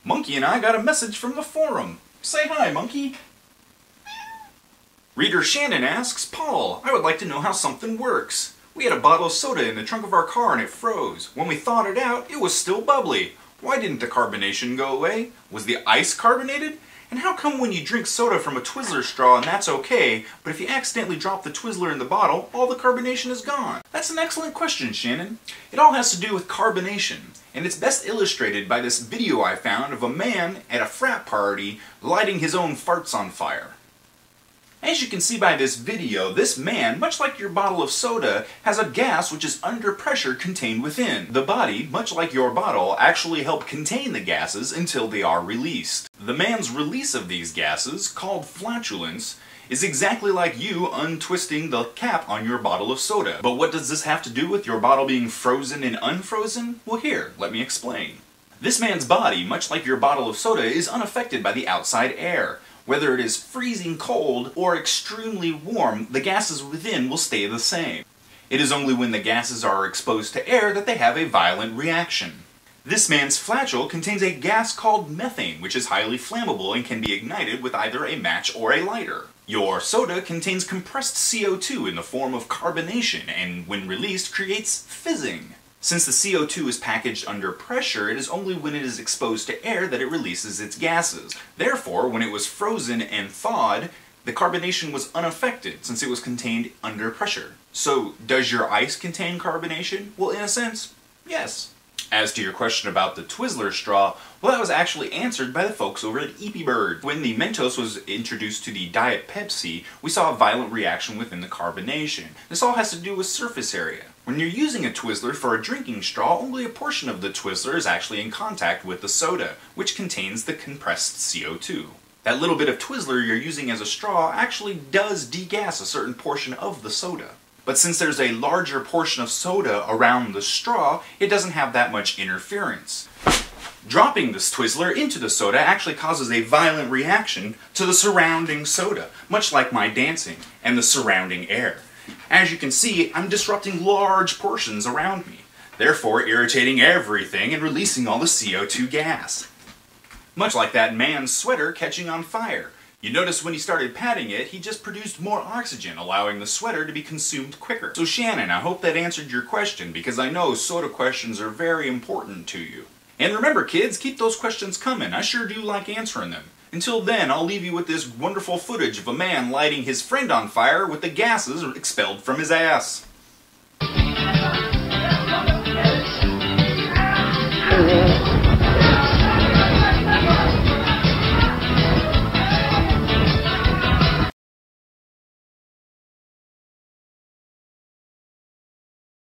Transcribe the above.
Monkey and I got a message from the forum. Say hi, Monkey. Reader Shannon asks, Paul, I would like to know how something works. We had a bottle of soda in the trunk of our car and it froze. When we thawed it out, it was still bubbly. Why didn't the carbonation go away? Was the ice carbonated? And how come when you drink soda from a Twizzler straw and that's okay, but if you accidentally drop the Twizzler in the bottle, all the carbonation is gone? That's an excellent question, Shannon. It all has to do with carbonation, and it's best illustrated by this video I found of a man at a frat party lighting his own farts on fire. As you can see by this video, this man, much like your bottle of soda, has a gas which is under pressure contained within. The body, much like your bottle, actually help contain the gases until they are released. The man's release of these gases, called flatulence, is exactly like you untwisting the cap on your bottle of soda. But what does this have to do with your bottle being frozen and unfrozen? Well here, let me explain. This man's body, much like your bottle of soda, is unaffected by the outside air. Whether it is freezing cold or extremely warm, the gases within will stay the same. It is only when the gases are exposed to air that they have a violent reaction. This man's flatule contains a gas called methane, which is highly flammable and can be ignited with either a match or a lighter. Your soda contains compressed CO2 in the form of carbonation, and when released creates fizzing. Since the CO2 is packaged under pressure, it is only when it is exposed to air that it releases its gases. Therefore, when it was frozen and thawed, the carbonation was unaffected since it was contained under pressure. So, does your ice contain carbonation? Well, in a sense, yes. As to your question about the Twizzler straw, well, that was actually answered by the folks over at Eepy Bird. When the Mentos was introduced to the Diet Pepsi, we saw a violent reaction within the carbonation. This all has to do with surface area. When you're using a Twizzler for a drinking straw, only a portion of the Twizzler is actually in contact with the soda, which contains the compressed CO2. That little bit of Twizzler you're using as a straw actually does degas a certain portion of the soda. But since there's a larger portion of soda around the straw, it doesn't have that much interference. Dropping this Twizzler into the soda actually causes a violent reaction to the surrounding soda, much like my dancing and the surrounding air. As you can see, I'm disrupting large portions around me, therefore irritating everything and releasing all the CO2 gas. Much like that man's sweater catching on fire. You notice when he started patting it, he just produced more oxygen, allowing the sweater to be consumed quicker. So Shannon, I hope that answered your question, because I know soda questions are very important to you. And remember kids, keep those questions coming. I sure do like answering them. Until then, I'll leave you with this wonderful footage of a man lighting his friend on fire with the gases expelled from his ass.